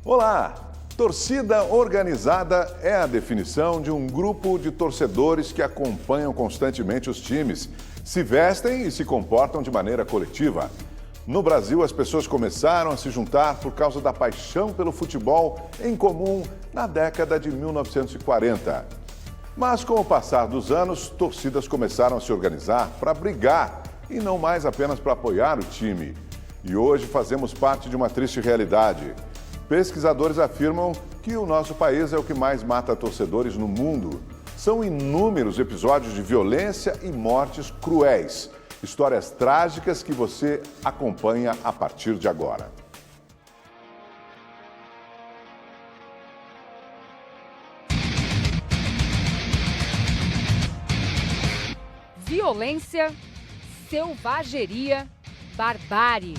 Olá! Torcida organizada é a definição de um grupo de torcedores que acompanham constantemente os times, se vestem e se comportam de maneira coletiva. No Brasil, as pessoas começaram a se juntar por causa da paixão pelo futebol em comum na década de 1940. Mas com o passar dos anos, torcidas começaram a se organizar para brigar e não mais apenas para apoiar o time. E hoje fazemos parte de uma triste realidade. Pesquisadores afirmam que o nosso país é o que mais mata torcedores no mundo. São inúmeros episódios de violência e mortes cruéis. Histórias trágicas que você acompanha a partir de agora. Violência, selvageria, barbárie.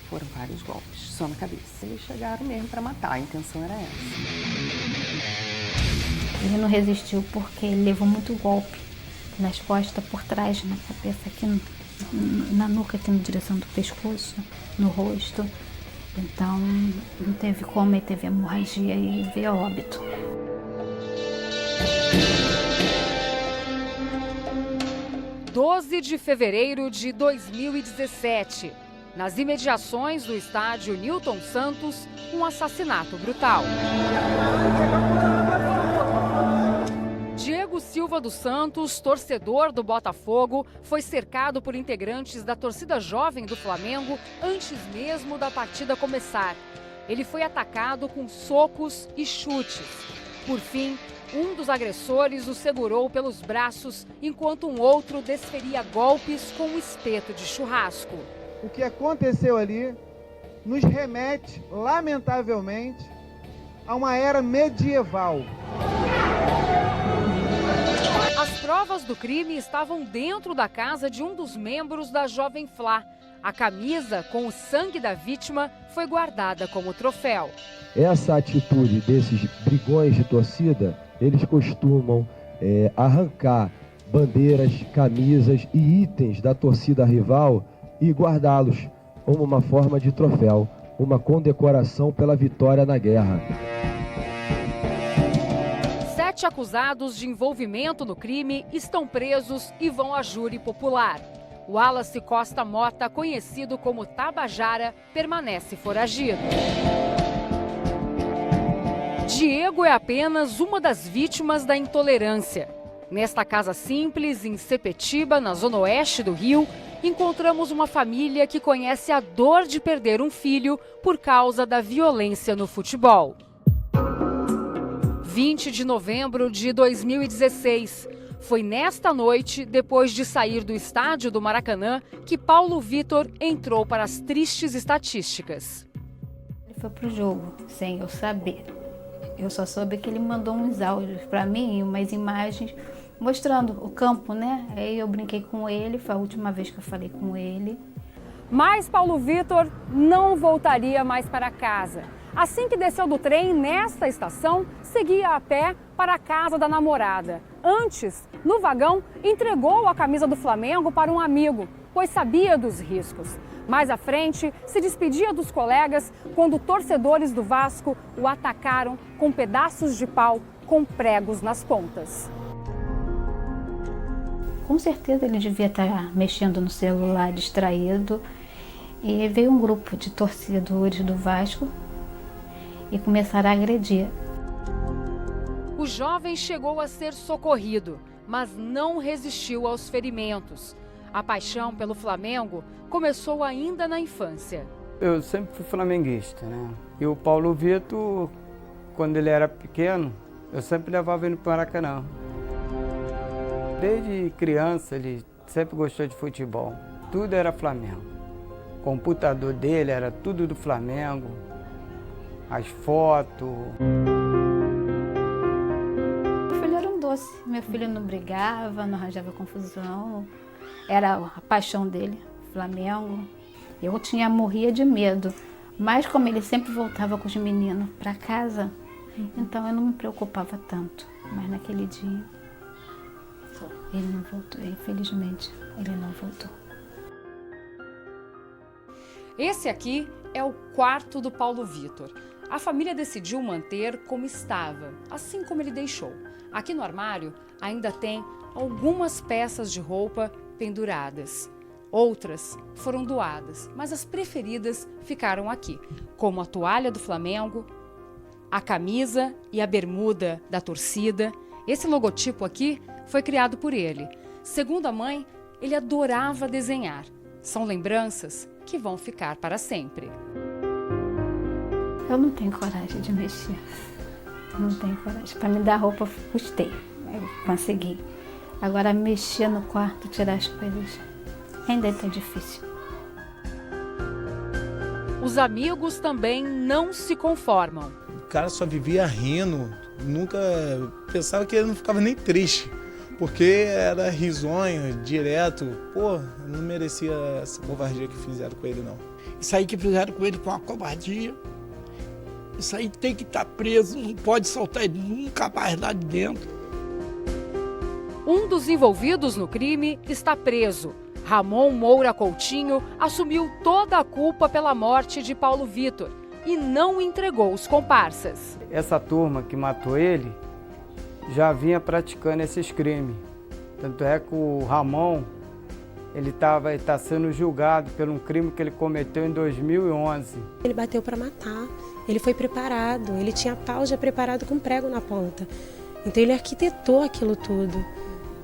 Foram vários golpes, só na cabeça. Eles chegaram mesmo para matar, a intenção era essa. Ele não resistiu porque ele levou muito golpe nas costas, por trás, na cabeça, aqui na nuca, aqui na direção do pescoço, no rosto. Então, não teve como, ele teve hemorragia e veio a óbito. – 12 de fevereiro de 2017. Nas imediações do estádio Newton Santos, um assassinato brutal. Diego Silva dos Santos, torcedor do Botafogo, foi cercado por integrantes da torcida jovem do Flamengo antes mesmo da partida começar. Ele foi atacado com socos e chutes. Por fim, um dos agressores o segurou pelos braços, enquanto um outro desferia golpes com um espeto de churrasco. O que aconteceu ali nos remete, lamentavelmente, a uma era medieval. As provas do crime estavam dentro da casa de um dos membros da Jovem Flá. A camisa com o sangue da vítima foi guardada como troféu. Essa atitude desses brigões de torcida, eles costumam arrancar bandeiras, camisas e itens da torcida rival e guardá-los como uma forma de troféu, uma condecoração pela vitória na guerra. 7 acusados de envolvimento no crime estão presos e vão à júri popular. O Wallace Costa Mota, conhecido como Tabajara, permanece foragido. Diego é apenas uma das vítimas da intolerância. Nesta casa simples, em Sepetiba, na zona oeste do Rio, encontramos uma família que conhece a dor de perder um filho por causa da violência no futebol. 20 de novembro de 2016. Foi nesta noite, depois de sair do estádio do Maracanã, que Paulo Vitor entrou para as tristes estatísticas. Ele foi pro jogo, sem eu saber. Eu só soube que ele mandou uns áudios para mim, umas imagens, mostrando o campo, né? Aí eu brinquei com ele, foi a última vez que eu falei com ele. Mas Paulo Vitor não voltaria mais para casa. Assim que desceu do trem, nesta estação, seguia a pé para a casa da namorada. Antes, no vagão, entregou a camisa do Flamengo para um amigo, pois sabia dos riscos. Mais à frente, se despedia dos colegas quando torcedores do Vasco o atacaram com pedaços de pau com pregos nas pontas. Com certeza ele devia estar mexendo no celular, distraído, e veio um grupo de torcedores do Vasco e começaram a agredir. O jovem chegou a ser socorrido, mas não resistiu aos ferimentos. A paixão pelo Flamengo começou ainda na infância. Eu sempre fui flamenguista, né? E o Paulo Vitor, quando ele era pequeno, eu sempre levava ele para o Maracanã. Desde criança ele sempre gostou de futebol. Tudo era Flamengo. O computador dele era tudo do Flamengo. As fotos. Meu filho era um doce. Meu filho não brigava, não arranjava confusão. Era a paixão dele, Flamengo. Eu morria de medo. Mas como ele sempre voltava com os meninos para casa, então eu não me preocupava tanto. Mas naquele dia, ele não voltou. Infelizmente, ele não voltou. Esse aqui é o quarto do Paulo Vitor. A família decidiu manter como estava, assim como ele deixou. Aqui no armário ainda tem algumas peças de roupa penduradas. Outras foram doadas, mas as preferidas ficaram aqui, como a toalha do Flamengo, a camisa e a bermuda da torcida. Esse logotipo aqui foi criado por ele. Segundo a mãe, ele adorava desenhar. São lembranças que vão ficar para sempre. Eu não tenho coragem de mexer. Não tenho coragem. Para me dar roupa, custei. Eu consegui. Agora, mexer no quarto, tirar as coisas, ainda é difícil. Os amigos também não se conformam. O cara só vivia rindo, nunca pensava que ele não ficava nem triste, porque era risonho, direto. Pô, eu não merecia essa covardia que fizeram com ele, não. Isso aí que fizeram com ele foi uma covardia. Isso aí tem que estar preso, não pode soltar ele nunca mais lá de dentro. Um dos envolvidos no crime está preso. Ramon Moura Coutinho assumiu toda a culpa pela morte de Paulo Vitor e não entregou os comparsas. Essa turma que matou ele já vinha praticando esses crimes. Tanto é que o Ramon, ele está sendo julgado por um crime que ele cometeu em 2011. Ele bateu para matar, ele foi preparado, ele tinha pau já preparado com prego na ponta. Então ele arquitetou aquilo tudo.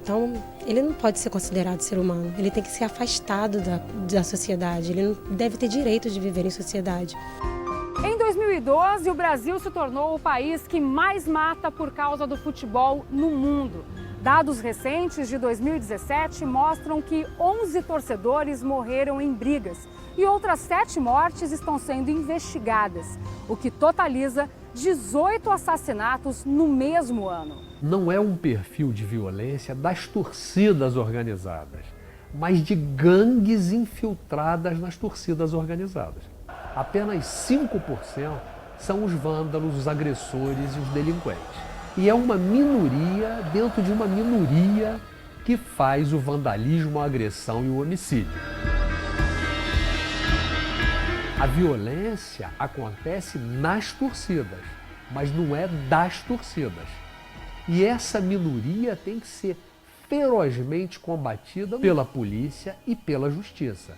Então ele não pode ser considerado ser humano, ele tem que ser afastado da sociedade, ele não deve ter direito de viver em sociedade. Em 2012, o Brasil se tornou o país que mais mata por causa do futebol no mundo. Dados recentes de 2017 mostram que 11 torcedores morreram em brigas e outras 7 mortes estão sendo investigadas, o que totaliza 18 assassinatos no mesmo ano. Não é um perfil de violência das torcidas organizadas, mas de gangues infiltradas nas torcidas organizadas. Apenas 5% são os vândalos, os agressores e os delinquentes. E é uma minoria dentro de uma minoria que faz o vandalismo, a agressão e o homicídio. A violência acontece nas torcidas, mas não é das torcidas. E essa minoria tem que ser ferozmente combatida pela polícia e pela justiça.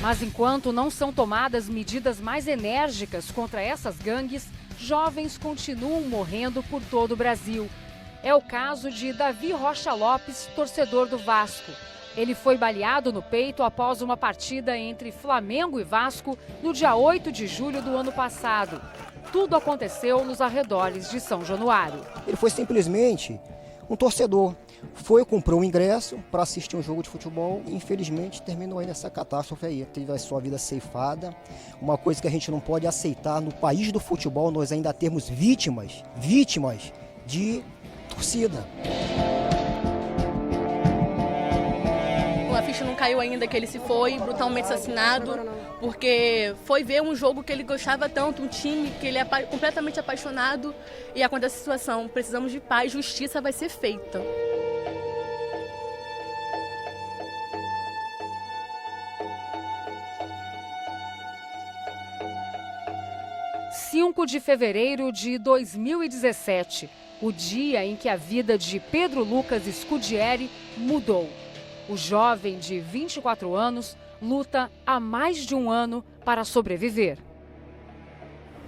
Mas enquanto não são tomadas medidas mais enérgicas contra essas gangues, jovens continuam morrendo por todo o Brasil. É o caso de Davi Rocha Lopes, torcedor do Vasco. Ele foi baleado no peito após uma partida entre Flamengo e Vasco no dia 8 de julho do ano passado. Tudo aconteceu nos arredores de São Januário. Ele foi simplesmente um torcedor. Comprou um ingresso para assistir um jogo de futebol e infelizmente terminou aí nessa catástrofe aí. Teve a sua vida ceifada. Uma coisa que a gente não pode aceitar no país do futebol, nós ainda temos vítimas de torcida. A ficha não caiu ainda que ele se foi brutalmente assassinado, porque foi ver um jogo que ele gostava tanto, um time que ele é completamente apaixonado, e acontece essa situação. Precisamos de paz, justiça vai ser feita. – 5 de fevereiro de 2017, o dia em que a vida de Pedro Lucas Scudieri mudou. O jovem de 24 anos luta há mais de um ano para sobreviver.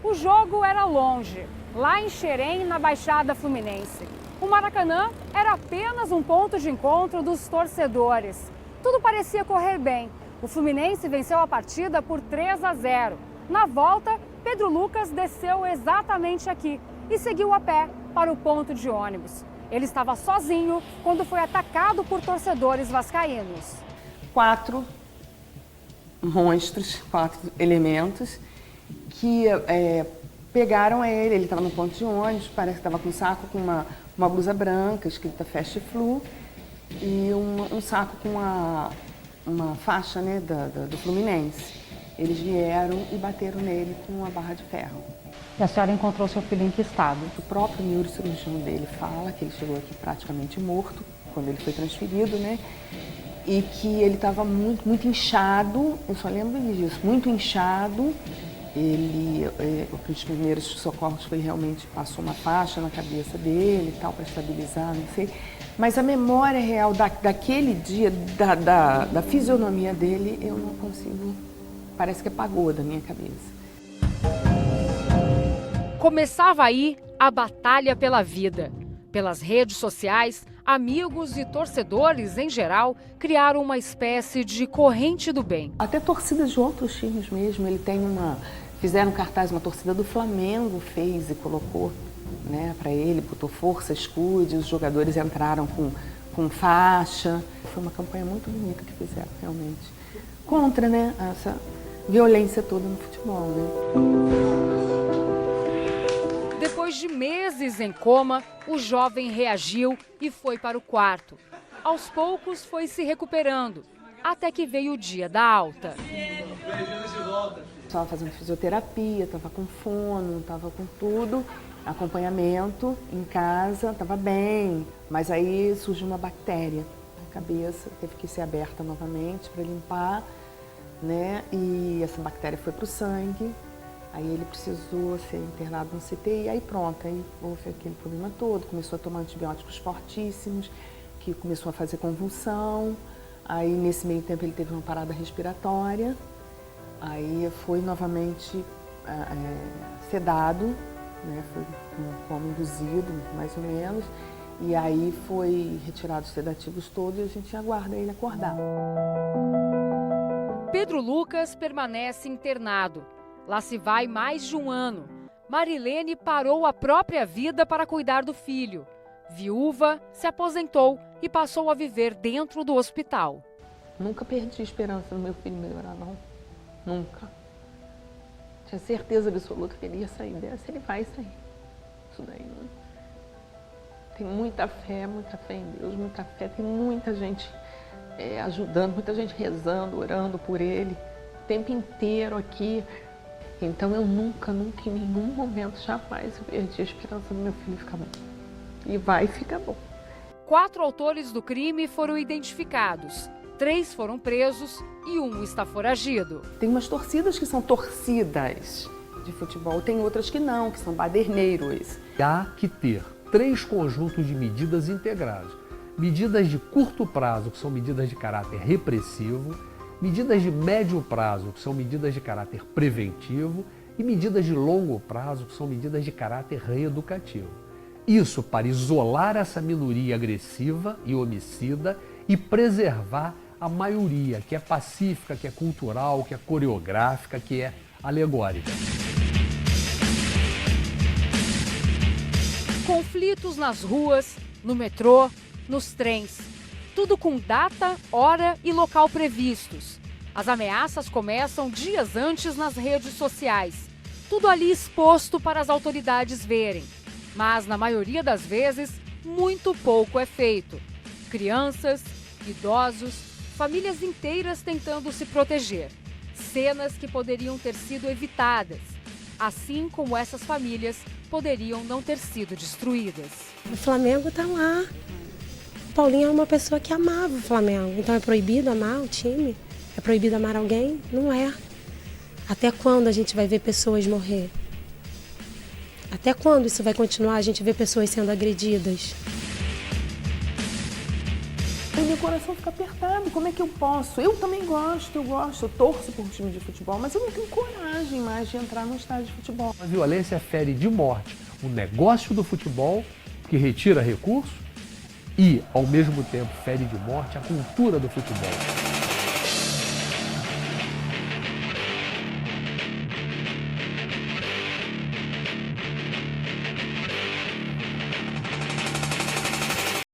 O jogo era longe, lá em Xerém, na Baixada Fluminense. O Maracanã era apenas um ponto de encontro dos torcedores. Tudo parecia correr bem. O Fluminense venceu a partida por 3-0. Na volta, Pedro Lucas desceu exatamente aqui e seguiu a pé para o ponto de ônibus. Ele estava sozinho quando foi atacado por torcedores vascaínos. 4 monstros, 4 elementos que pegaram ele estava no ponto de ônibus, parece que estava com um saco com uma blusa branca, escrita Fast Flu, e um saco com uma faixa, né, do Fluminense. Eles vieram e bateram nele com uma barra de ferro. E a senhora encontrou seu filho em que estado? O próprio neurocirurgião dele fala que ele chegou aqui praticamente morto. quando ele foi transferido, né? E que ele estava muito inchado, eu só lembro disso, muito inchado. Os primeiros socorros foi realmente, passou uma faixa na cabeça dele e tal, para estabilizar, não sei. Mas a memória real daquele dia, da fisionomia dele, eu não consigo, parece que apagou da minha cabeça. Começava aí a batalha pela vida. Pelas redes sociais, amigos e torcedores, em geral, criaram uma espécie de corrente do bem. Até torcidas de outros times mesmo, fizeram cartaz, uma torcida do Flamengo fez e colocou, né, para ele, botou força, escude, os jogadores entraram com faixa. Foi uma campanha muito bonita que fizeram, realmente, contra, né, essa violência toda no futebol, né? Depois de meses em coma, o jovem reagiu e foi para o quarto. Aos poucos foi se recuperando, até que veio o dia da alta. Estava fazendo fisioterapia, estava com fono, estava com tudo, acompanhamento em casa, estava bem. Mas aí surgiu uma bactéria na cabeça, teve que ser aberta novamente para limpar, né? E essa bactéria foi para o sangue. Aí ele precisou ser internado no CTI, aí pronto, aí houve aquele problema todo, começou a tomar antibióticos fortíssimos, que começou a fazer convulsão, aí nesse meio tempo ele teve uma parada respiratória, aí foi novamente sedado, né, foi um coma induzido, mais ou menos, e aí foi retirado os sedativos todos e a gente aguarda ele acordar. Pedro Lucas permanece internado. Lá se vai mais de um ano. Marilene parou a própria vida para cuidar do filho. Viúva, se aposentou e passou a viver dentro do hospital. Nunca perdi esperança no meu filho melhorar, não. Nunca. Tinha certeza absoluta que ele ia sair dessa, ele vai sair. Isso daí não. Tem muita fé em Deus, muita fé. Tem muita gente ajudando, muita gente rezando, orando por ele, o tempo inteiro aqui. Então eu nunca em nenhum momento, jamais perdi a esperança do meu filho ficar bom. E vai ficar bom. 4 autores do crime foram identificados. 3 foram presos e 1 está foragido. Tem umas torcidas que são torcidas de futebol, tem outras que não, que são baderneiros. Há que ter 3 conjuntos de medidas integradas. Medidas de curto prazo, que são medidas de caráter repressivo, medidas de médio prazo, que são medidas de caráter preventivo, e medidas de longo prazo, que são medidas de caráter reeducativo. Isso para isolar essa minoria agressiva e homicida e preservar a maioria, que é pacífica, que é cultural, que é coreográfica, que é alegórica. Conflitos nas ruas, no metrô, nos trens. Tudo com data, hora e local previstos. As ameaças começam dias antes nas redes sociais. Tudo ali exposto para as autoridades verem. Mas, na maioria das vezes, muito pouco é feito. Crianças, idosos, famílias inteiras tentando se proteger. Cenas que poderiam ter sido evitadas. Assim como essas famílias poderiam não ter sido destruídas. O Flamengo está lá. O Paulinho é uma pessoa que amava o Flamengo. Então é proibido amar o time? É proibido amar alguém? Não é. Até quando a gente vai ver pessoas morrer? Até quando isso vai continuar, a gente ver pessoas sendo agredidas? Meu coração fica apertado, como é que eu posso? Eu também gosto, eu torço por um time de futebol, mas eu não tenho coragem mais de entrar num estádio de futebol. A violência fere de morte o negócio do futebol, que retira recursos, e, ao mesmo tempo, fere de morte a cultura do futebol.